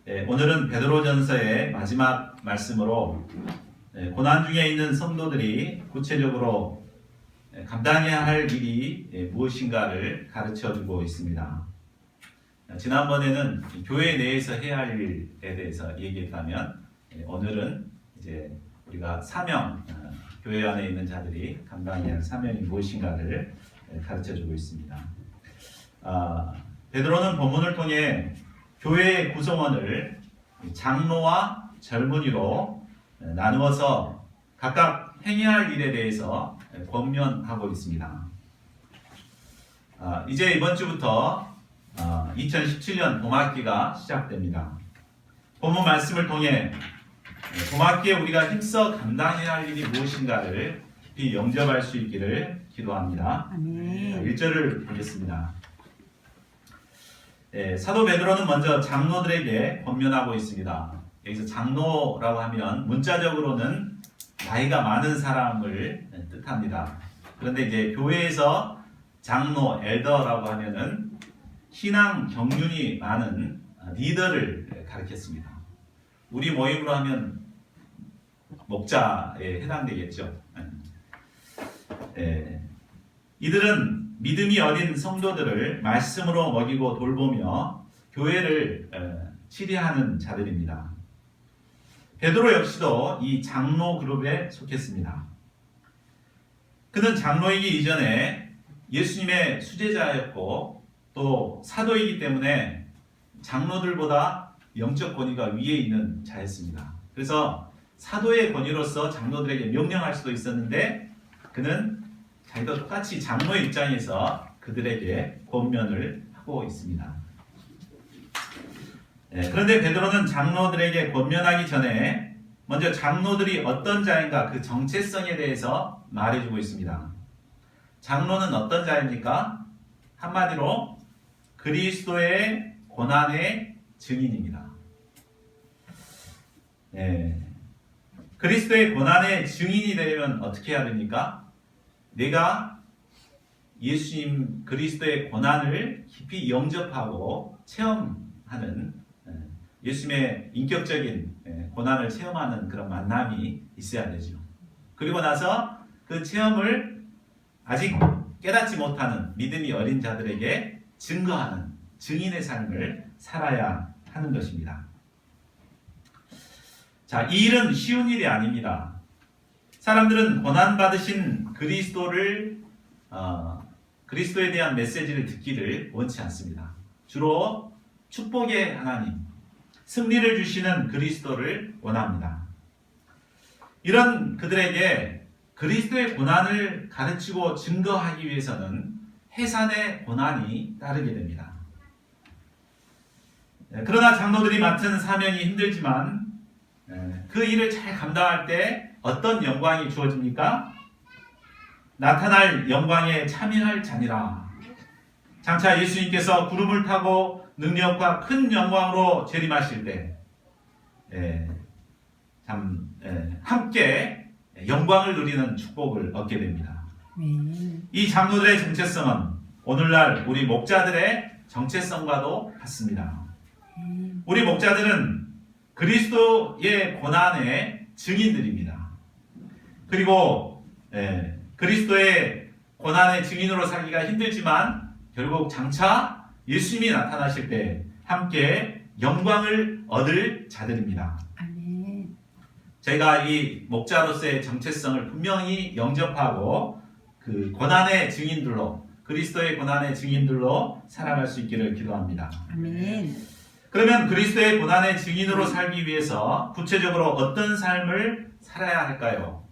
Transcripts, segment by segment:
오늘은 베드로전서의 마지막 말씀으로 고난 중에 있는 성도들이 구체적으로 감당해야 할 일이 무엇인가를 가르쳐주고 있습니다. 지난번에는 교회 내에서 해야 할 일에 대해서 얘기했다면 오늘은 이제 우리가 사명, 교회 안에 있는 자들이 감당해야 할 사명이 무엇인가를 가르쳐주고 있습니다. 베드로는 본문을 통해 교회의 구성원을 장로와 젊은이로 나누어서 각각 행해야 할 일에 대해서 권면하고 있습니다. 이제 이번 주부터 2017년 봄학기가 시작됩니다. 본문 말씀을 통해 봄학기에 우리가 힘써 감당해야 할 일이 무엇인가를 깊이 영접할 수 있기를 기도합니다. 아멘. 1절을 보겠습니다. 사도 베드로는 먼저 장로들에게 권면하고 있습니다. 여기서 장로라고 하면 문자적으로는 나이가 많은 사람을 뜻합니다. 그런데 이제 교회에서 장로, 엘더라고 하면은 신앙 경륜이 많은 리더를 가리켰습니다. 우리 모임으로 하면 목자에 해당되겠죠. 이들은 믿음이 어린 성도들을 말씀으로 먹이고 돌보며 교회를 치리하는 자들입니다. 베드로 역시도 이 장로 그룹에 속했습니다. 그는 장로이기 이전에 예수님의 수제자였고 또 사도이기 때문에 장로들보다 영적 권위가 위에 있는 자였습니다. 그래서 사도의 권위로서 장로들에게 명령할 수도 있었는데 그는 자기도 똑같이 장로의 입장에서 그들에게 권면을 하고 있습니다. 그런데 베드로는 장로들에게 권면하기 전에 먼저 장로들이 어떤 자인가 그 정체성에 대해서 말해주고 있습니다. 장로는 어떤 자입니까? 한마디로 그리스도의 고난의 증인입니다. 그리스도의 고난의 증인이 되려면 어떻게 해야 됩니까? 내가 예수님 그리스도의 고난을 깊이 영접하고 체험하는 예수님의 인격적인 고난을 체험하는 그런 만남이 있어야 되죠. 그리고 나서 그 체험을 아직 깨닫지 못하는 믿음이 어린 자들에게 증거하는 증인의 삶을 살아야 하는 것입니다. 자, 이 일은 쉬운 일이 아닙니다. 사람들은 고난받으신 그리스도에 대한 메시지를 듣기를 원치 않습니다. 주로 축복의 하나님, 승리를 주시는 그리스도를 원합니다. 이런 그들에게 그리스도의 고난을 가르치고 증거하기 위해서는 해산의 고난이 따르게 됩니다. 그러나 장로들이 맡은 사명이 힘들지만 그 일을 잘 감당할 때 어떤 영광이 주어집니까? 나타날 영광에 참여할 자니라. 장차 예수님께서 구름을 타고 능력과 큰 영광으로 재림하실 때 함께 영광을 누리는 축복을 얻게 됩니다. 이 장로들의 정체성은 오늘날 우리 목자들의 정체성과도 같습니다. 우리 목자들은 그리스도의 고난의 증인들입니다. 그리고 그리스도의 고난의 증인으로 살기가 힘들지만 결국 장차 예수님이 나타나실 때 함께 영광을 얻을 자들입니다. 아멘. 저희가 이 목자로서의 정체성을 분명히 영접하고 그 고난의 증인들로 그리스도의 고난의 증인들로 살아갈 수 있기를 기도합니다. 아멘. 그러면 그리스도의 고난의 증인으로 살기 위해서 구체적으로 어떤 삶을 살아야 할까요?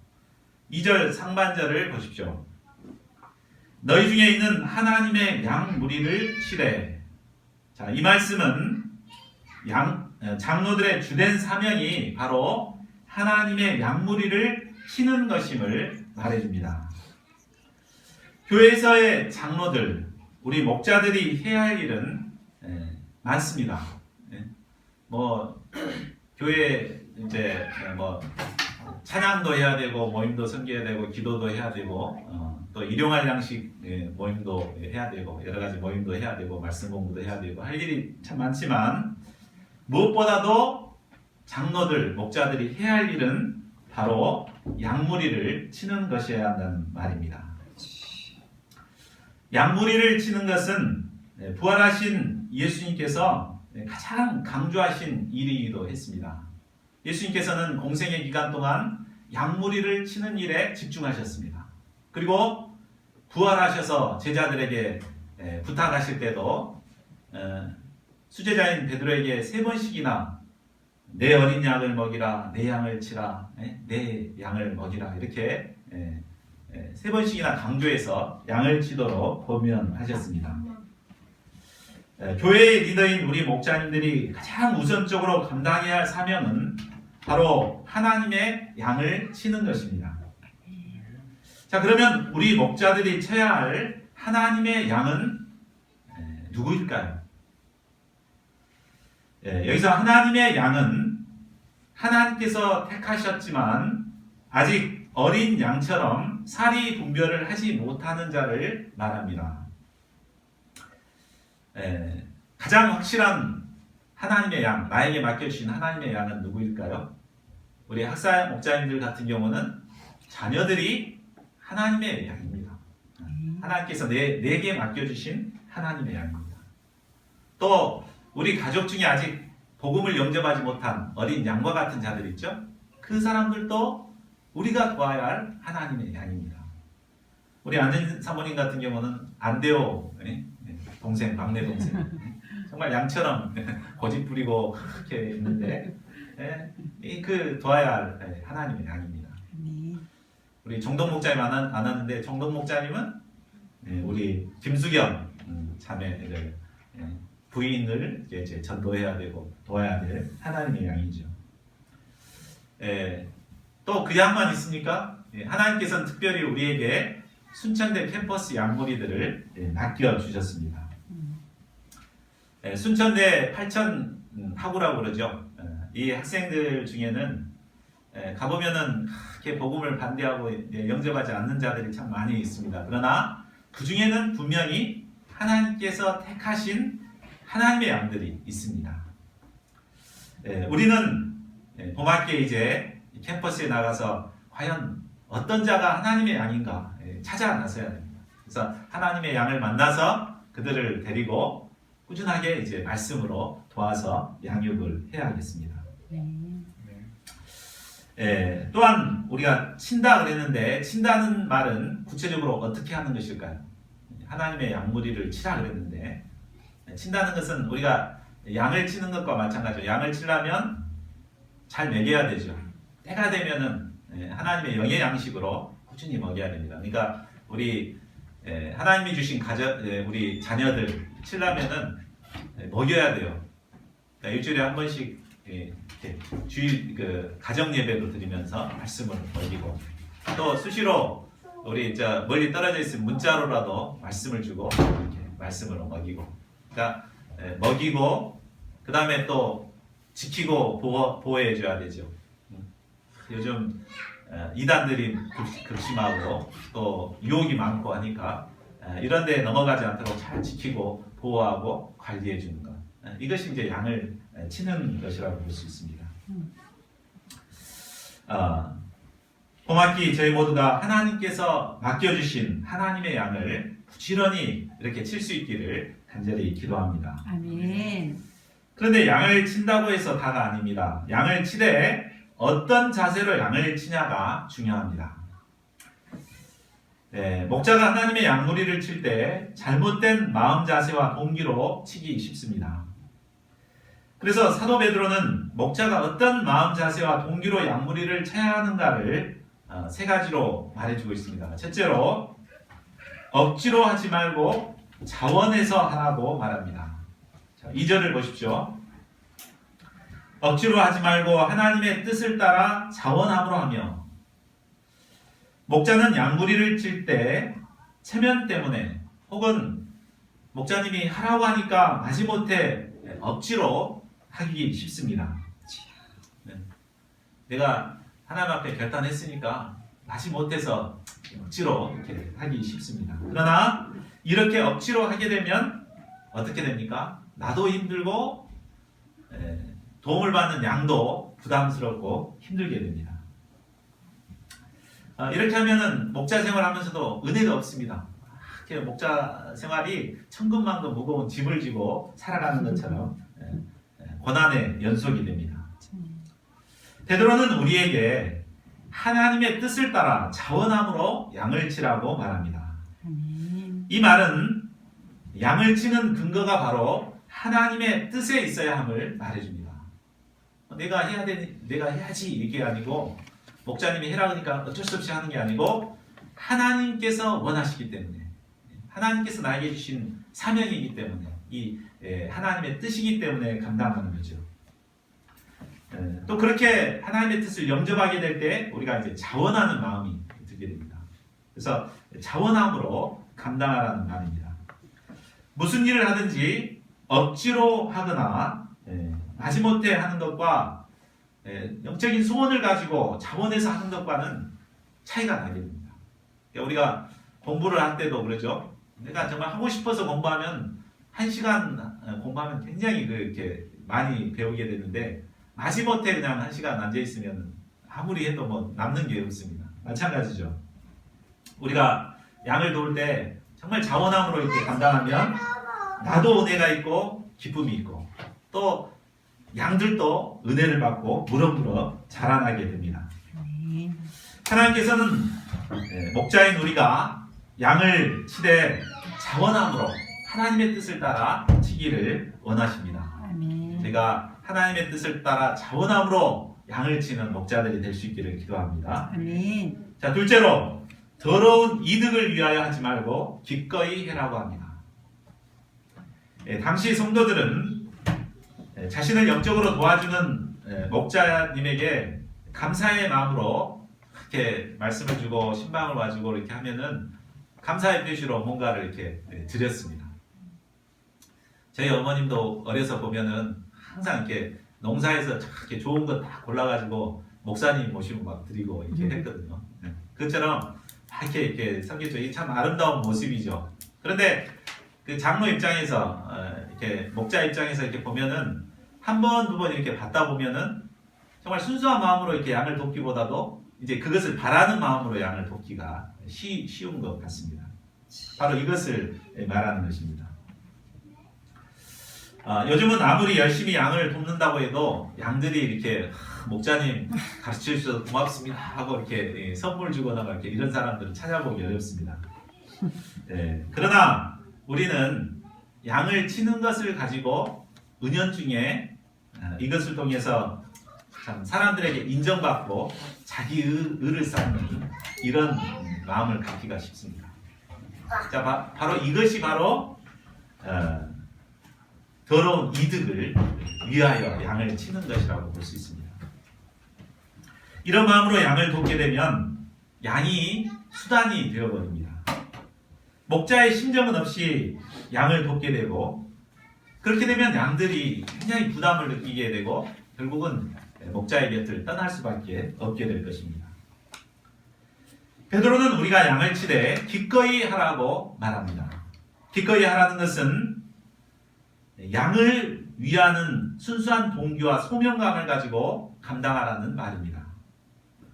2절 상반절을 보십시오. 너희 중에 있는 하나님의 양 무리를 치래. 자, 이 말씀은 장로들의 주된 사명이 바로 하나님의 양 무리를 치는 것임을 말해줍니다. 교회에서의 장로들, 우리 목자들이 해야 할 일은 많습니다. 교회 이제 찬양도 해야 되고 모임도 섬겨야 되고 기도도 해야 되고 또 일용할 양식 모임도 해야 되고 여러 가지 모임도 해야 되고 말씀 공부도 해야 되고 할 일이 참 많지만 무엇보다도 장로들, 목자들이 해야 할 일은 바로 양무리를 치는 것이어야 한다는 말입니다. 양무리를 치는 것은 부활하신 예수님께서 가장 강조하신 일이기도 했습니다. 예수님께서는 공생의 기간 동안 양무리를 치는 일에 집중하셨습니다. 그리고 부활하셔서 제자들에게 부탁하실 때도 수제자인 베드로에게 3번씩이나 내 어린 양을 먹이라, 내 양을 치라, 내 양을 먹이라 이렇게 3번씩이나 강조해서 양을 치도록 권면하셨습니다. 교회의 리더인 우리 목자님들이 가장 우선적으로 감당해야 할 사명은 바로 하나님의 양을 치는 것입니다. 자, 그러면 우리 목자들이 쳐야 할 하나님의 양은 누구일까요? 여기서 하나님의 양은 하나님께서 택하셨지만 아직 어린 양처럼 사리 분별을 하지 못하는 자를 말합니다. 가장 확실한 하나님의 양, 나에게 맡겨주신 하나님의 양은 누구일까요? 우리 학사 목자님들 같은 경우는 자녀들이 하나님의 양입니다. 하나님께서 내게 맡겨주신 하나님의 양입니다. 또 우리 가족 중에 아직 복음을 영접하지 못한 어린 양과 같은 자들 있죠? 그 사람들도 우리가 도와야 할 하나님의 양입니다. 우리 안전 사모님 같은 경우는 안대호 동생, 막내 동생 정말 양처럼 고집 부리고 그렇게 있는데 그 도와야 할 하나님의 양입니다. 우리 정동 목자님 안 왔는데 정동 목자님은 우리 김수경 자매를 부인을 이제 전도해야 되고 도와야 될 하나님의 양이죠. 또 그 양만 있습니까? 하나님께서는 특별히 우리에게 순천대 캠퍼스 양무리들을 맡겨주셨습니다. 순천대 8천 학우라고 그러죠. 이 학생들 중에는 가보면은 그렇게 복음을 반대하고 영접하지 않는 자들이 참 많이 있습니다. 그러나 그 중에는 분명히 하나님께서 택하신 하나님의 양들이 있습니다. 우리는 봄학기에 이제 캠퍼스에 나가서 과연 어떤 자가 하나님의 양인가 찾아 나서야 됩니다. 그래서 하나님의 양을 만나서 그들을 데리고 꾸준하게 이제 말씀으로 도와서 양육을 해야겠습니다. 또한 우리가 친다 그랬는데 친다는 말은 구체적으로 어떻게 하는 것일까요? 하나님의 양무리를 치라 그랬는데 친다는 것은 우리가 양을 치는 것과 마찬가지로 양을 치려면 잘 먹여야 되죠. 때가 되면은 하나님의 영의 양식으로 꾸준히 먹여야 됩니다. 그러니까 우리 하나님이 주신 우리 자녀들 치려면은 먹여야 돼요. 그러니까 일주일에 한 번씩 주일 가정 예배도 드리면서 말씀을 먹이고 또 수시로 우리 멀리 떨어져 있으면 문자로라도 말씀을 주고 이렇게 말씀으로 먹이고 그러니까 먹이고 그 다음에 또 지키고 보호해 줘야 되죠. 요즘 이단들이 극심하고 또 유혹이 많고 하니까 이런 데 넘어가지 않도록 잘 지키고 보호하고 관리해 주는 것 이것이 이제 양을 치는 것이라고 볼 수 있습니다. 봄학기 저희 모두가 하나님께서 맡겨주신 하나님의 양을 부지런히 이렇게 칠 수 있기를 간절히 기도합니다. 아멘. 그런데 양을 친다고 해서 다가 아닙니다. 양을 치되 어떤 자세로 양을 치냐가 중요합니다. 목자가 하나님의 양무리를 칠 때 잘못된 마음 자세와 동기로 치기 쉽습니다. 그래서 사도 베드로는 목자가 어떤 마음 자세와 동기로 양무리를 쳐야 하는가를 3가지로 말해주고 있습니다. 첫째로 억지로 하지 말고 자원해서 하라고 말합니다. 2절을 보십시오. 억지로 하지 말고 하나님의 뜻을 따라 자원함으로 하며 목자는 양무리를 칠 때 체면 때문에 혹은 목자님이 하라고 하니까 마지못해 억지로 하기 쉽습니다. 내가 하나님 앞에 결단했으니까 마지못해서 억지로 이렇게 하기 쉽습니다. 그러나 이렇게 억지로 하게 되면 어떻게 됩니까? 나도 힘들고 도움을 받는 양도 부담스럽고 힘들게 됩니다. 이렇게 하면은 목자 생활하면서도 은혜가 없습니다. 이렇게 목자 생활이 천근만근 무거운 짐을 지고 살아가는 것처럼 고난의 연속이 됩니다. 베드로는 우리에게 하나님의 뜻을 따라 자원함으로 양을 치라고 말합니다. 아멘. 이 말은 양을 치는 근거가 바로 하나님의 뜻에 있어야 함을 말해줍니다. 내가 해야지 이게 아니고 목자님이 해라 그러니까 어쩔 수 없이 하는 게 아니고 하나님께서 원하시기 때문에 하나님께서 나에게 주신 사명이기 때문에 이 하나님의 뜻이기 때문에 감당하는 거죠. 또 그렇게 하나님의 뜻을 영접하게 될 때 우리가 이제 자원하는 마음이 들게 됩니다. 그래서 자원함으로 감당하라는 말입니다. 무슨 일을 하든지 억지로 하거나 마지못해 하는 것과 영적인 소원을 가지고 자원해서 하는 것과는 차이가 나게 됩니다. 우리가 공부를 할 때도 그러죠. 내가 정말 하고 싶어서 공부하면 1시간 공부하면 굉장히 이렇게 많이 배우게 되는데 마지못해 그냥 1시간 앉아있으면 아무리 해도 뭐 남는 게 없습니다. 마찬가지죠. 우리가 양을 도울 때 정말 자원함으로 이렇게 감당하면 나도 은혜가 있고 기쁨이 있고 또 양들도 은혜를 받고 무럭무럭 자라나게 됩니다. 아멘. 하나님께서는 목자인 우리가 양을 치되 자원함으로 하나님의 뜻을 따라 치기를 원하십니다. 아멘. 제가 하나님의 뜻을 따라 자원함으로 양을 치는 목자들이 될 수 있기를 기도합니다. 아멘. 자, 둘째로 더러운 이득을 위하여 하지 말고 기꺼이 해라고 합니다. 당시 성도들은 자신을 영적으로 도와주는 목자님에게 감사의 마음으로 이렇게 말씀을 주고 신방을 와주고 이렇게 하면은 감사의 표시로 뭔가를 이렇게 드렸습니다. 저희 어머님도 어려서 보면은 항상 이렇게 농사에서 이렇게 좋은 거 다 골라가지고 목사님 모시고 막 드리고 이렇게 했거든요. 그것처럼 이렇게 섬겼죠. 이게 참 아름다운 모습이죠. 그런데 그 장로 입장에서 이렇게 목자 입장에서 이렇게 보면은 한 번, 두 번 이렇게 받다 보면은 정말 순수한 마음으로 이렇게 양을 돕기보다도 이제 그것을 바라는 마음으로 양을 돕기가 쉬운 것 같습니다. 바로 이것을 말하는 것입니다. 요즘은 아무리 열심히 양을 돕는다고 해도 양들이 이렇게 목자님 가르쳐 주셔서 고맙습니다 하고 이렇게 선물 주거나 이렇게 이런 사람들은 찾아보기 어렵습니다. 그러나 우리는 양을 치는 것을 가지고 은연중에 이것을 통해서 참 사람들에게 인정받고 자기 의를 쌓는 이런 마음을 갖기가 쉽습니다. 자, 바로 이것이 바로 더러운 이득을 위하여 양을 치는 것이라고 볼 수 있습니다. 이런 마음으로 양을 돕게 되면 양이 수단이 되어버립니다. 목자의 심정은 없이 양을 돕게 되고 그렇게 되면 양들이 굉장히 부담을 느끼게 되고 결국은 목자의 곁을 떠날 수밖에 없게 될 것입니다. 베드로는 우리가 양을 치되 기꺼이 하라고 말합니다. 기꺼이 하라는 것은 양을 위하는 순수한 동기와 소명감을 가지고 감당하라는 말입니다.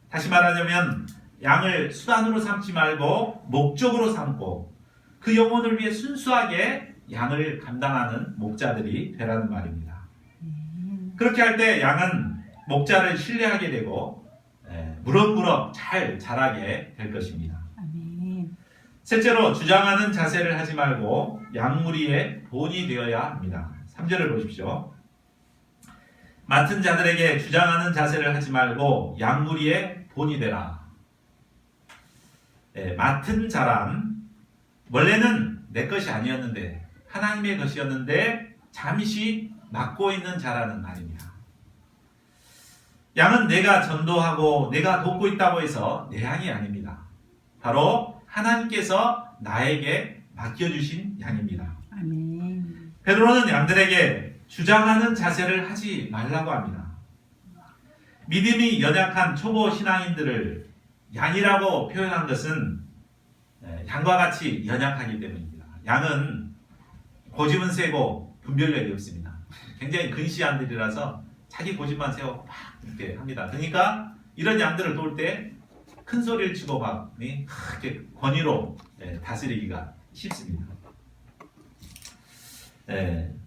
다시 말하자면 양을 수단으로 삼지 말고 목적으로 삼고 그 영혼을 위해 순수하게 양을 감당하는 목자들이 되라는 말입니다. 그렇게 할 때 양은 목자를 신뢰하게 되고 무럭무럭 잘 자라게 될 것입니다. 아멘. 셋째로 주장하는 자세를 하지 말고 양무리의 본이 되어야 합니다. 3절을 보십시오. 맡은 자들에게 주장하는 자세를 하지 말고 양무리의 본이 되라. 맡은 자란 원래는 내 것이 아니었는데 하나님의 것이었는데 잠시 맡고 있는 자라는 말입니다. 양은 내가 전도하고 내가 돕고 있다고 해서 내 양이 아닙니다. 바로 하나님께서 나에게 맡겨주신 양입니다. 아멘. 베드로는 양들에게 주장하는 자세를 하지 말라고 합니다. 믿음이 연약한 초보 신앙인들을 양이라고 표현한 것은 양과 같이 연약하기 때문입니다. 양은 고집은 세고 분별력이 없습니다. 굉장히 근시안들이라서 자기 고집만 세우고 막 이렇게 합니다. 그러니까 이런 양들을 도울 때 큰 소리를 치고 막 이렇게 권위로 다스리기가 쉽습니다.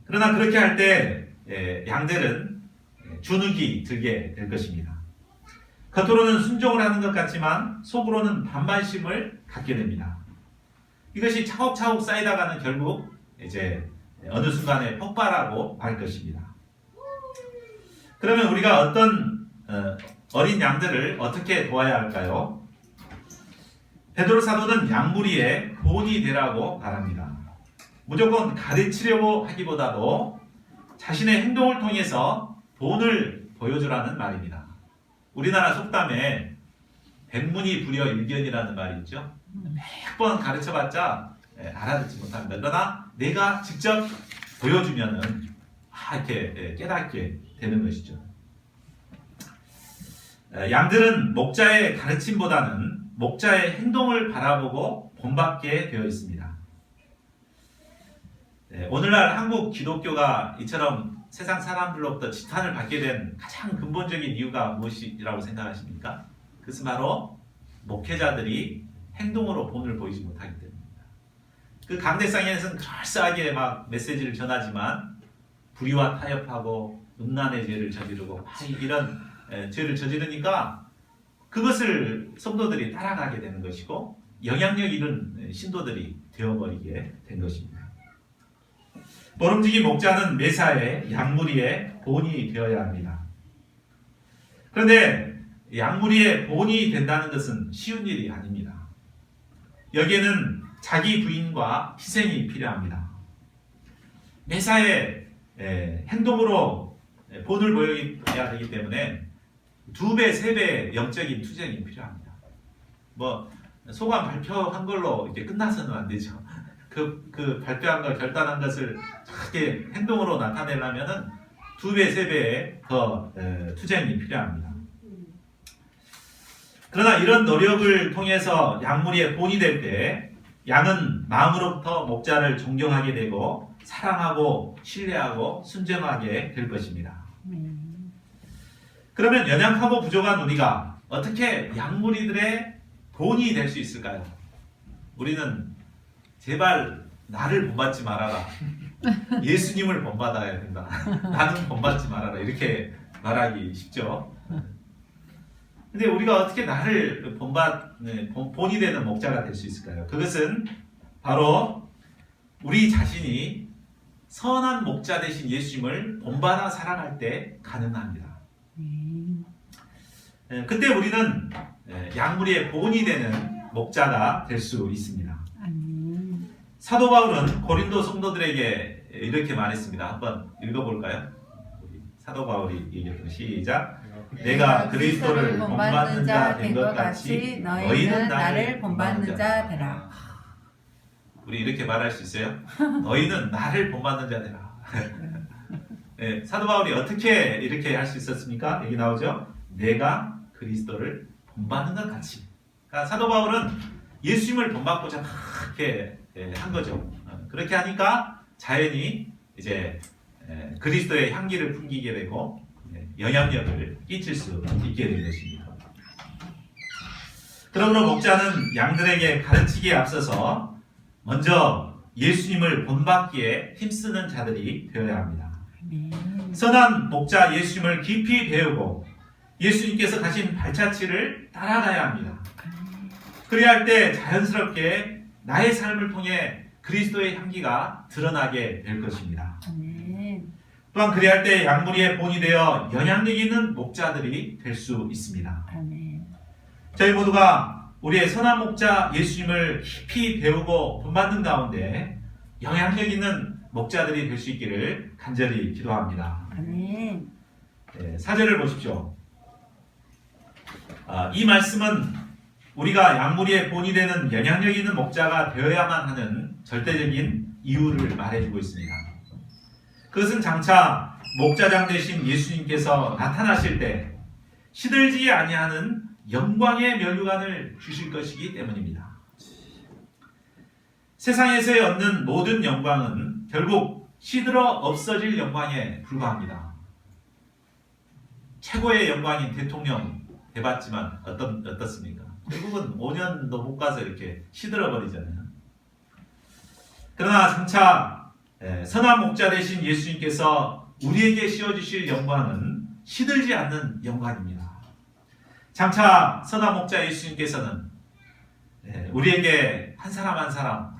그러나 그렇게 할 때 양들은 주눅이 들게 될 것입니다. 겉으로는 순종을 하는 것 같지만 속으로는 반발심을 갖게 됩니다. 이것이 차곡차곡 쌓이다가는 결국 이제 어느 순간에 폭발하고 말 것입니다. 그러면 우리가 어떤 어린 양들을 어떻게 도와야 할까요? 베드로 사도는 양무리의 본이 되라고 말합니다. 무조건 가르치려고 하기보다도 자신의 행동을 통해서 본을 보여주라는 말입니다. 우리나라 속담에 백문이 불여일견이라는 말이 있죠. 100번 가르쳐봤자 알아듣지 못합니다. 그러나 내가 직접 보여주면은 이렇게 깨닫게 되는 것이죠. 양들은 목자의 가르침보다는 목자의 행동을 바라보고 본받게 되어 있습니다. 오늘날 한국 기독교가 이처럼 세상 사람들로부터 지탄을 받게 된 가장 근본적인 이유가 무엇이라고 생각하십니까? 그것은 바로 목회자들이 행동으로 본을 보이지 못하기 때문입니다. 그 강대상에서는 그럴싸하게 막 메시지를 전하지만 불의와 타협하고 음란의 죄를 저지르고 이런 죄를 저지르니까 그것을 성도들이 따라가게 되는 것이고 영향력 있는 신도들이 되어버리게 된 것입니다. 모름지기 목자는 매사에 양무리의 본이 되어야 합니다. 그런데 양무리의 본이 된다는 것은 쉬운 일이 아닙니다. 여기에는 자기 부인과 희생이 필요합니다. 매사에 행동으로 본을 보여야 되기 때문에 2배, 3배의 영적인 투쟁이 필요합니다. 소감 발표한 걸로 이렇게 끝나서는 안 되죠. 그 발표한 걸 결단한 것을 크게 행동으로 나타내려면은 2배, 3배의 더 투쟁이 필요합니다. 그러나 이런 노력을 통해서 양무리의 본이 될 때 양은 마음으로부터 목자를 존경하게 되고 사랑하고 신뢰하고 순종하게 될 것입니다. 그러면 연약하고 부족한 우리가 어떻게 양무리들의 본이 될 수 있을까요? 우리는 제발 나를 본받지 말아라. 예수님을 본받아야 된다. 나는 본받지 말아라. 이렇게 말하기 쉽죠. 근데 우리가 어떻게 나를 본이 되는 목자가 될 수 있을까요? 그것은 바로 우리 자신이 선한 목자 되신 예수님을 본받아 살아갈 때 가능합니다. 그때 우리는 양무리의 본이 되는 목자가 될 수 있습니다. 사도 바울은 고린도 성도들에게 이렇게 말했습니다. 한번 읽어볼까요? 사도 바울이 얘기했던 시작. 내가 그리스도를 본받는 자 된 것 같이 너희는 나를 본받는 자 되라. 우리 이렇게 말할 수 있어요? 너희는 나를 본받는 자 되라. 네, 사도 바울이 어떻게 이렇게 할 수 있었습니까? 여기 나오죠. 내가 그리스도를 본받는 것 같이. 그러니까 사도 바울은 예수님을 본받고자 막 이렇게 한 거죠. 그렇게 하니까 자연히 이제 그리스도의 향기를 풍기게 되고 영향력을 끼칠 수 있게 된 것입니다. 그러므로 목자는 양들에게 가르치기에 앞서서 먼저 예수님을 본받기에 힘쓰는 자들이 되어야 합니다. 선한 목자 예수님을 깊이 배우고 예수님께서 가신 발자취를 따라가야 합니다. 그래야 할 때 자연스럽게 나의 삶을 통해 그리스도의 향기가 드러나게 될 것입니다. 또한 그래야 할 때 양무리의 본이 되어 영향력 있는 목자들이 될 수 있습니다. 저희 모두가 우리의 선한 목자 예수님을 깊이 배우고 본받는 가운데 영향력 있는 목자들이 될 수 있기를 간절히 기도합니다. 4절을 보십시오. 이 말씀은 우리가 양무리의 본이 되는 영향력 있는 목자가 되어야만 하는 절대적인 이유를 말해주고 있습니다. 그것은 장차 목자장 되신 예수님께서 나타나실 때 시들지 아니하는 영광의 면류관을 주실 것이기 때문입니다. 세상에서의 얻는 모든 영광은 결국 시들어 없어질 영광에 불과합니다. 최고의 영광인 대통령 해봤지만 어떻습니까? 결국은 5년도 못 가서 이렇게 시들어 버리잖아요. 그러나 장차 선한 목자 되신 예수님께서 우리에게 씌워주실 영광은 시들지 않는 영광입니다. 장차 선한 목자 예수님께서는 우리에게 한 사람 한 사람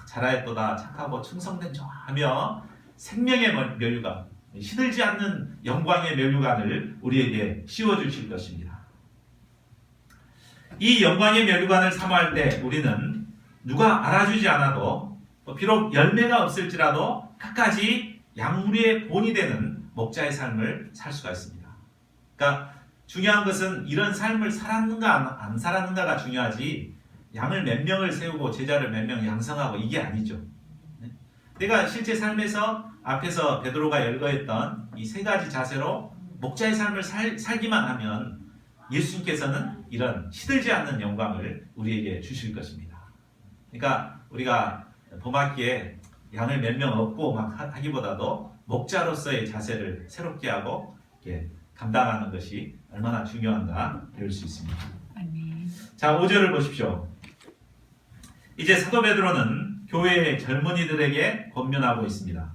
잘하였도다 착하고 충성된 자 하며 생명의 면류관, 시들지 않는 영광의 면류관을 우리에게 씌워주실 것입니다. 이 영광의 면류관을 사모할 때 우리는 누가 알아주지 않아도 비록 열매가 없을지라도 끝까지 양무리의 본이 되는 목자의 삶을 살 수가 있습니다. 그러니까 중요한 것은 이런 삶을 살았는가 안 살았는가가 중요하지 양을 몇 명을 세우고 제자를 몇 명 양성하고 이게 아니죠. 내가 실제 삶에서 앞에서 베드로가 열거했던 이 세 가지 자세로 목자의 삶을 살기만 하면 예수님께서는 이런 시들지 않는 영광을 우리에게 주실 것입니다. 그러니까 우리가 봄학기에 양을 몇 명 얻고 막 하기보다도 목자로서의 자세를 새롭게 하고 감당하는 것이 얼마나 중요한가 배울 수 있습니다. 아멘. 자, 5절을 보십시오. 이제 사도 베드로는 교회의 젊은이들에게 권면하고 있습니다.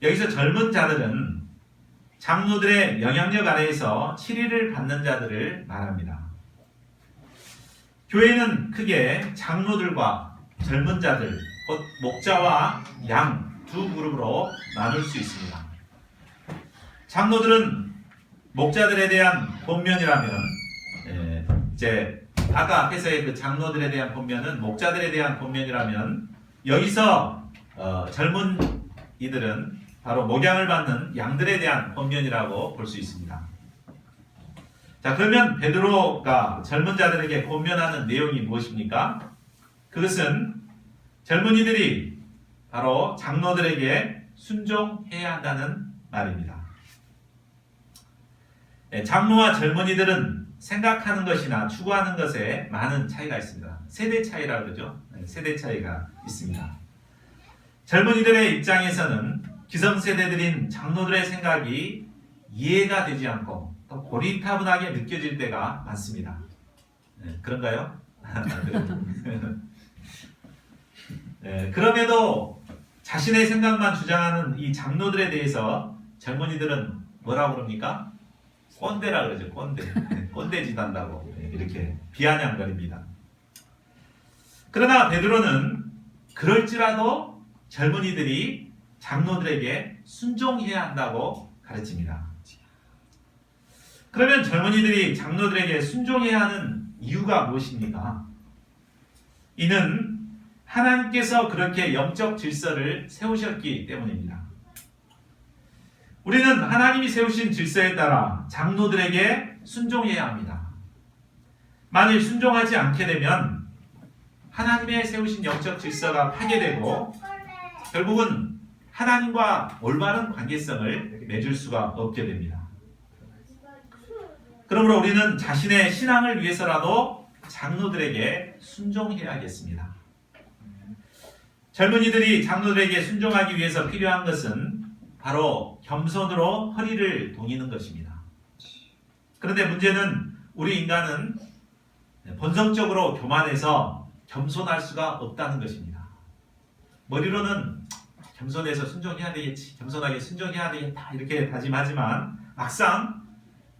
여기서 젊은 자들은 장로들의 영향력 아래에서 치리를 받는 자들을 말합니다. 교회는 크게 장로들과 젊은 자들, 곧 목자와 양 두 그룹으로 나눌 수 있습니다. 장로들은 목자들에 대한 본면이라면 이제 아까 앞에서의 그 장로들에 대한 본면은 목자들에 대한 본면이라면 여기서 젊은 이들은 바로 목양을 받는 양들에 대한 본면이라고 볼 수 있습니다. 자, 그러면 베드로가 젊은 자들에게 권면하는 내용이 무엇입니까? 그것은 젊은이들이 바로 장로들에게 순종해야 한다는 말입니다. 장로와 젊은이들은 생각하는 것이나 추구하는 것에 많은 차이가 있습니다. 세대 차이라고 그러죠. 세대 차이가 있습니다. 젊은이들의 입장에서는 기성세대들인 장로들의 생각이 이해가 되지 않고 또 고리타분하게 느껴질 때가 많습니다. 그런가요? 그럼에도 자신의 생각만 주장하는 이 장로들에 대해서 젊은이들은 뭐라고 그럽니까? 꼰대라 그러죠. 꼰대짓 한다고 이렇게 비아냥거립니다. 그러나 베드로는 그럴지라도 젊은이들이 장로들에게 순종해야 한다고 가르칩니다. 그러면 젊은이들이 장로들에게 순종해야 하는 이유가 무엇입니까? 이는 하나님께서 그렇게 영적 질서를 세우셨기 때문입니다. 우리는 하나님이 세우신 질서에 따라 장로들에게 순종해야 합니다. 만일 순종하지 않게 되면 하나님의 세우신 영적 질서가 파괴되고 결국은 하나님과 올바른 관계성을 맺을 수가 없게 됩니다. 그러므로 우리는 자신의 신앙을 위해서라도 장로들에게 순종해야겠습니다. 젊은이들이 장로들에게 순종하기 위해서 필요한 것은 바로 겸손으로 허리를 동이는 것입니다. 그런데 문제는 우리 인간은 본성적으로 교만해서 겸손할 수가 없다는 것입니다. 머리로는 겸손해서 순종해야 되겠지, 겸손하게 순종해야 되겠다 이렇게 다짐하지만 막상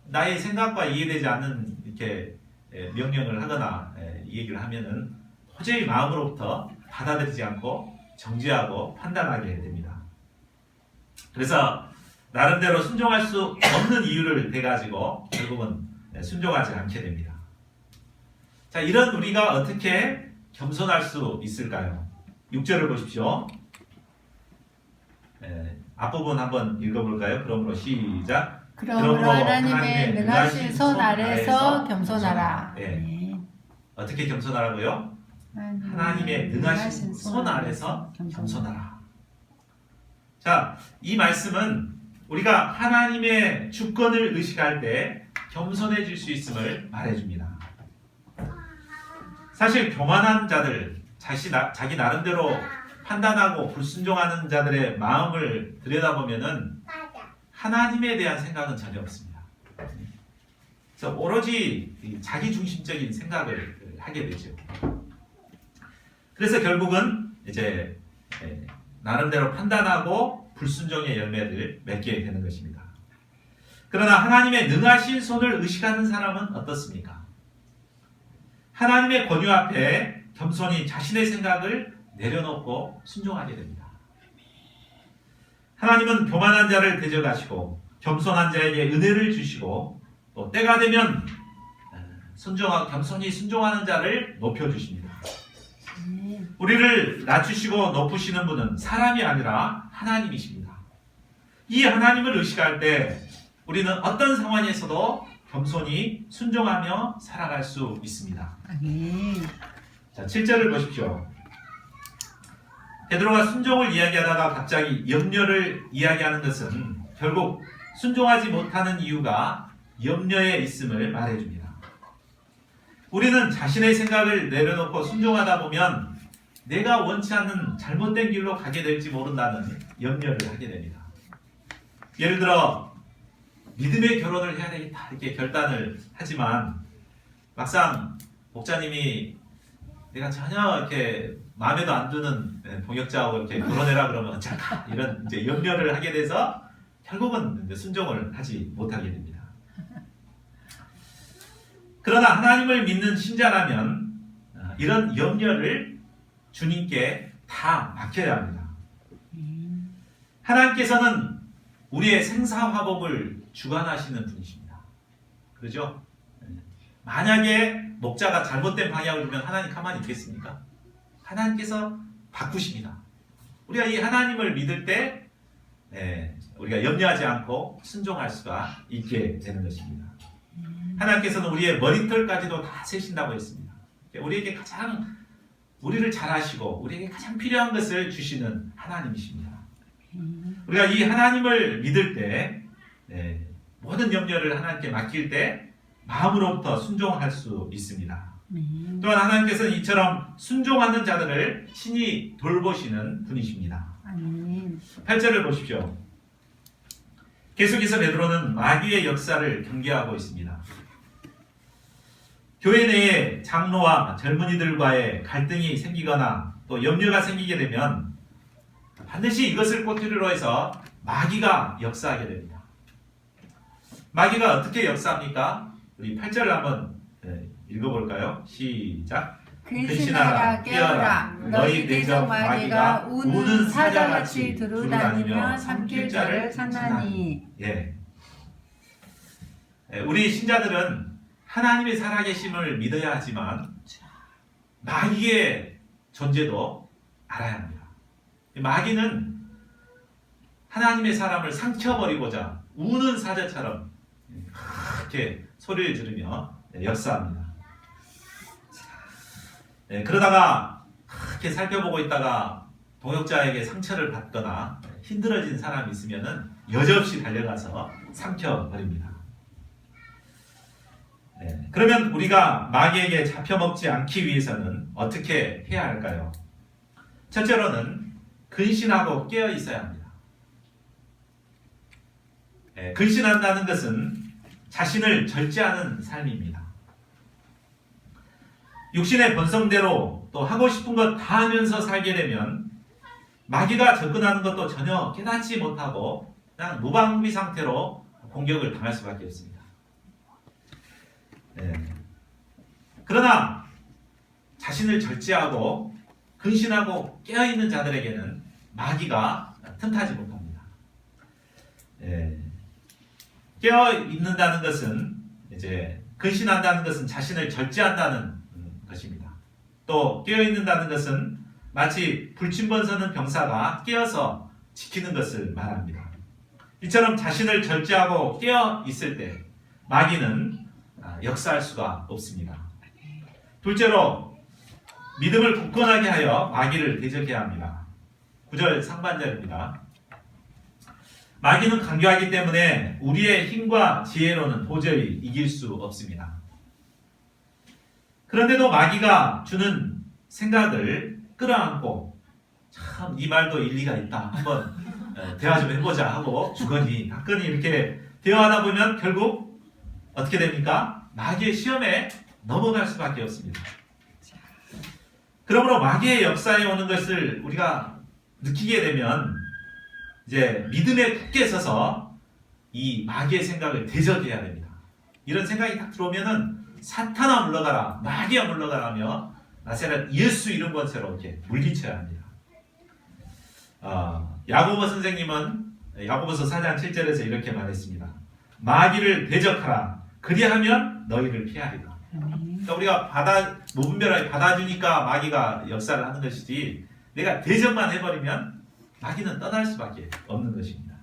나의 생각과 이해되지 않는 이렇게 명령을 하거나 이 얘기를 하면은 도저히 마음으로부터 받아들이지 않고 정죄하고 판단하게 됩니다. 그래서 나름대로 순종할 수 없는 이유를 대가지고 결국은 순종하지 않게 됩니다. 자, 이런 우리가 어떻게 겸손할 수 있을까요? 6절을 보십시오. 앞부분 한번 읽어볼까요? 그러므로 시작. 그러므로 하나님의 능하신 손 아래서 겸손하라. 어떻게 겸손하라고요? 하나님의 능하신 손 아래서 겸손하라. 자, 이 말씀은 우리가 하나님의 주권을 의식할 때 겸손해질 수 있음을 말해줍니다. 사실 교만한 자들, 자기 나름대로 판단하고 불순종하는 자들의 마음을 들여다보면은 하나님에 대한 생각은 전혀 없습니다. 그래서 오로지 자기 중심적인 생각을 하게 되죠. 그래서 결국은 이제 나름대로 판단하고 불순종의 열매를 맺게 되는 것입니다. 그러나 하나님의 능하신 손을 의식하는 사람은 어떻습니까? 하나님의 권유 앞에 겸손히 자신의 생각을 내려놓고 순종하게 됩니다. 하나님은 교만한 자를 대적하시고 겸손한 자에게 은혜를 주시고 또 때가 되면 겸손히 순종하는 자를 높여주십니다. 아멘. 우리를 낮추시고 높으시는 분은 사람이 아니라 하나님이십니다. 이 하나님을 의식할 때 우리는 어떤 상황에서도 겸손히 순종하며 살아갈 수 있습니다. 아멘. 자, 7절을 보십시오. 베드로가 순종을 이야기하다가 갑자기 염려를 이야기하는 것은 결국 순종하지 못하는 이유가 염려에 있음을 말해줍니다. 우리는 자신의 생각을 내려놓고 순종하다 보면 내가 원치 않는 잘못된 길로 가게 될지 모른다는 염려를 하게 됩니다. 예를 들어 믿음의 결혼을 해야 되겠다 이렇게 결단을 하지만 막상 목사님이 내가 전혀 이렇게 마음에도 안 드는 동역자하고 이렇게 결혼해라 그러면 어쩔까 이런 이제 염려를 하게 돼서 결국은 이제 순종을 하지 못하게 됩니다. 그러나 하나님을 믿는 신자라면 이런 염려를 주님께 다 맡겨야 합니다. 하나님께서는 우리의 생사화복을 주관하시는 분이십니다. 그렇죠? 만약에 목자가 잘못된 방향을 두면 하나님 가만히 있겠습니까? 하나님께서 바꾸십니다. 우리가 이 하나님을 믿을 때 우리가 염려하지 않고 순종할 수가 있게 되는 것입니다. 하나님께서는 우리의 머리털까지도 다 세신다고 했습니다. 우리에게 가장 우리를 잘 아시고 우리에게 가장 필요한 것을 주시는 하나님이십니다. 우리가 이 하나님을 믿을 때 모든 염려를 하나님께 맡길 때 마음으로부터 순종할 수 있습니다. 또한 하나님께서는 이처럼 순종하는 자들을 친히 돌보시는 분이십니다. 아멘. 8절을 보십시오. 계속해서 베드로는 마귀의 역사를 경계하고 있습니다. 교회 내에 장로와 젊은이들과의 갈등이 생기거나 또 염려가 생기게 되면 반드시 이것을 꼬투리로 해서 마귀가 역사하게 됩니다. 마귀가 어떻게 역사합니까? 우리 8절을 한번 읽어볼까요? 시작. 근신하라 깨어라 너희 대적 마귀가 우는 사자같이 두루다니며 삼킬 자를 찾나니. 우리 신자들은 하나님의 살아계심을 믿어야 하지만 마귀의 존재도 알아야 합니다. 마귀는 하나님의 사람을 상처버리고자 우는 사자처럼 그렇게 소리를 지르며 역사합니다. 그러다가 그렇게 살펴보고 있다가 동역자에게 상처를 받거나 힘들어진 사람이 있으면 여지없이 달려가서 삼켜버립니다. 그러면 우리가 마귀에게 잡혀먹지 않기 위해서는 어떻게 해야 할까요? 첫째로는 근신하고 깨어 있어야 합니다. 근신한다는 것은 자신을 절제하는 삶입니다. 육신의 본성대로 또 하고 싶은 것 다 하면서 살게 되면 마귀가 접근하는 것도 전혀 깨닫지 못하고 그냥 무방비 상태로 공격을 당할 수밖에 없습니다. 그러나 자신을 절제하고 근신하고 깨어있는 자들에게는 마귀가 틈타지 못합니다. 깨어있는다는 것은 이제 근신한다는 것은 자신을 절제한다는 것입니다. 또 깨어있는다는 것은 마치 불침번 서는 병사가 깨어서 지키는 것을 말합니다. 이처럼 자신을 절제하고 깨어있을 때 마귀는 역사할 수가 없습니다. 둘째로 믿음을 굳건하게 하여 마귀를 대적해야 합니다. 9절 상반절입니다. 마귀는 강교하기 때문에 우리의 힘과 지혜로는 도저히 이길 수 없습니다. 그런데도 마귀가 주는 생각을 끌어안고 참 이 말도 일리가 있다. 한번 대화 좀 해보자 하고 주거니 받거니 이렇게 대화하다 보면 결국 어떻게 됩니까? 마귀의 시험에 넘어갈 수밖에 없습니다. 그러므로 마귀의 역사에 오는 것을 우리가 느끼게 되면 이제 믿음에 굳게 서서 이 마귀의 생각을 대적해야 됩니다. 이런 생각이 딱 들어오면은 사탄아 물러가라, 마귀야 물러가라며 나세렛 예수 이름 번째로 이렇게 물리쳐야 합니다. 야고보 선생님은 야고보서 4장 7절에서 이렇게 말했습니다. 마귀를 대적하라. 그리하면 너희를 피하리라. 그러니까 우리가 무분별하게 받아주니까 마귀가 역사를 하는 것이지, 내가 대적만 해버리면 마귀는 떠날 수밖에 없는 것입니다.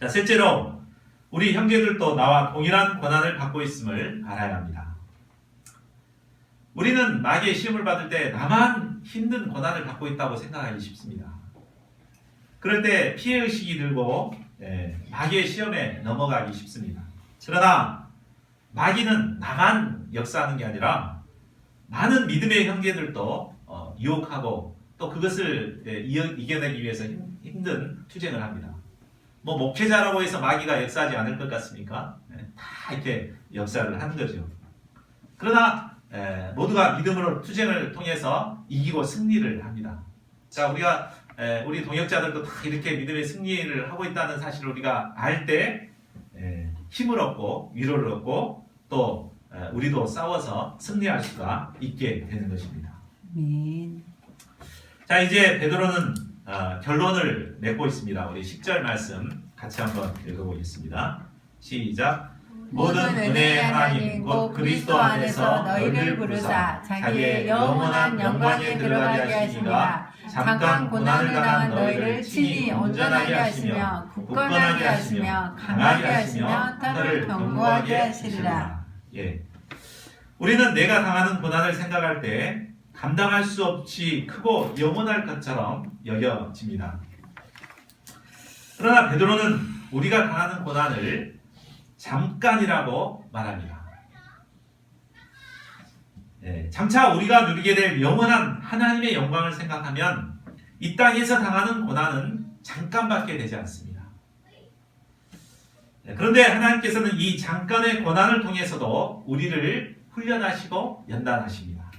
자, 셋째로 우리 형제들도 나와 동일한 고난을 받고 있음을 알아야 합니다. 우리는 마귀의 시험을 받을 때 나만 힘든 고난을 받고 있다고 생각하기 쉽습니다. 그럴 때 피해의식이 들고 마귀의 시험에 넘어가기 쉽습니다. 그러나 마귀는 나만 역사하는 게 아니라 많은 믿음의 형제들도 유혹하고 또 그것을 이겨내기 위해서 힘든 투쟁을 합니다. 뭐 목회자라고 해서 마귀가 역사하지 않을 것 같습니까? 다 이렇게 역사를 하는 거죠. 그러나 모두가 믿음으로 투쟁을 통해서 이기고 승리를 합니다. 자, 우리 동역자들도 다 이렇게 믿음의 승리를 하고 있다는 사실을 우리가 알 때 힘을 얻고 위로를 얻고 또 우리도 싸워서 승리할 수가 있게 되는 것입니다. 자, 이제 베드로는 결론을 맺고 있습니다. 우리 10절 말씀 같이 한번 읽어보겠습니다. 시작. 모든 은혜의 하나님 곧 그리스도 안에서 너희를 부르사 자기의 영원한 영광에 들어가게 하시니가 잠깐 고난을 당한 너희를 친히 온전하게 하시며 굳건하게 하시며 강하게 하시며 너를 견고하게 하시리라. 예. 우리는 내가 당하는 고난을 생각할 때 감당할 수 없이 크고 영원할 것처럼 여겨집니다. 그러나 베드로는 우리가 당하는 고난을 잠깐이라고 말합니다. 장차 우리가 누리게 될 영원한 하나님의 영광을 생각하면 이 땅에서 당하는 고난은 잠깐밖에 되지 않습니다. 그런데 하나님께서는 이 잠깐의 고난을 통해서도 우리를 훈련하시고 연단하십니다.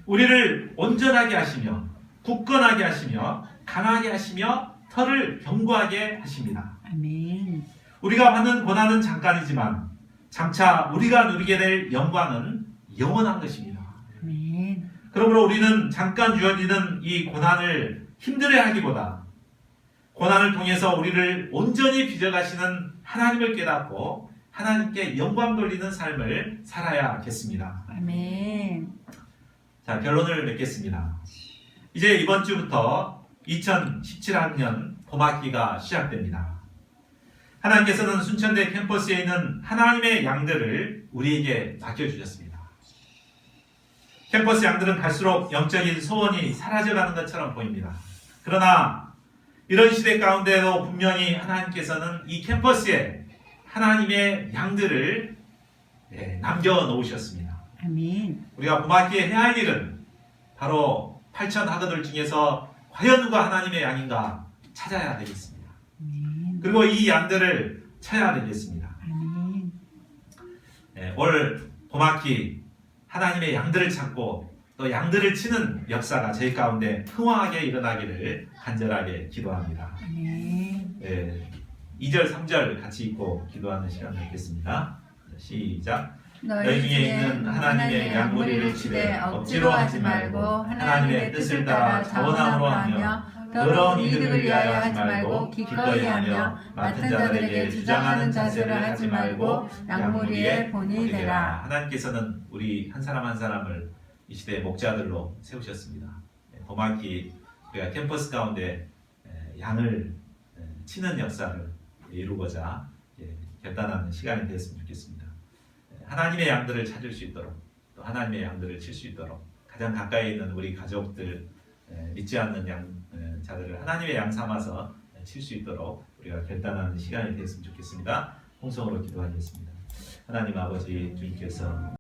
우리를 온전하게 하시며 굳건하게 하시며 강하게 하시며 털을 견고하게 하십니다. 아멘. 우리가 받는 고난은 잠깐이지만 장차 우리가 누리게 될 영광은 영원한 것입니다. 아멘. 그러므로 우리는 잠깐 주어지는 이 고난을 힘들어하기보다 고난을 통해서 우리를 온전히 빚어가시는 하나님을 깨닫고 하나님께 영광 돌리는 삶을 살아야겠습니다. 아멘. 자, 결론을 맺겠습니다. 이제 이번 주부터 2017학년 봄학기가 시작됩니다. 하나님께서는 순천대 캠퍼스에 있는 하나님의 양들을 우리에게 맡겨주셨습니다. 캠퍼스 양들은 갈수록 영적인 소원이 사라져가는 것처럼 보입니다. 그러나 이런 시대 가운데도 분명히 하나님께서는 이 캠퍼스에 하나님의 양들을 남겨놓으셨습니다. 아멘. 우리가 봄학기에 해야 할 일은 바로 8천 학우들 중에서 과연 누가 하나님의 양인가 찾아야 되겠습니다. 아멘. 그리고 이 양들을 쳐야 되겠습니다. 아멘. 올 봄학기 하나님의 양들을 찾고 또 양들을 치는 역사가 저희 가운데 흥황하게 일어나기를 간절하게 기도합니다. 아멘. 2절 3절 같이 읽고 기도하는 시간을 갖겠습니다. 시작. 너희 중에 있는 하나님의 양무리를 치되 억지로 하지 말고 하나님의 뜻을 따라 자원함으로 하며 더러운 이득을 위하여 하지 말고 기꺼이 하며 맡은 자들에게 주장하는 자세를 하지 말고 양무리의 본이 되라. 하나님께서는 우리 한 사람 한 사람을 이 시대의 목자들로 세우셨습니다. 봄학기 우리가 캠퍼스 가운데 양을 치는 역사를 이루고자 결단하는 시간이 되었으면 좋겠습니다. 하나님의 양들을 찾을 수 있도록 또 하나님의 양들을 칠 수 있도록 가장 가까이 있는 우리 가족들 믿지 않는 자들을 하나님의 양 삼아서 칠 수 있도록 우리가 결단하는 시간이 되었으면 좋겠습니다. 홍성으로 기도하겠습니다. 하나님 아버지 주님께서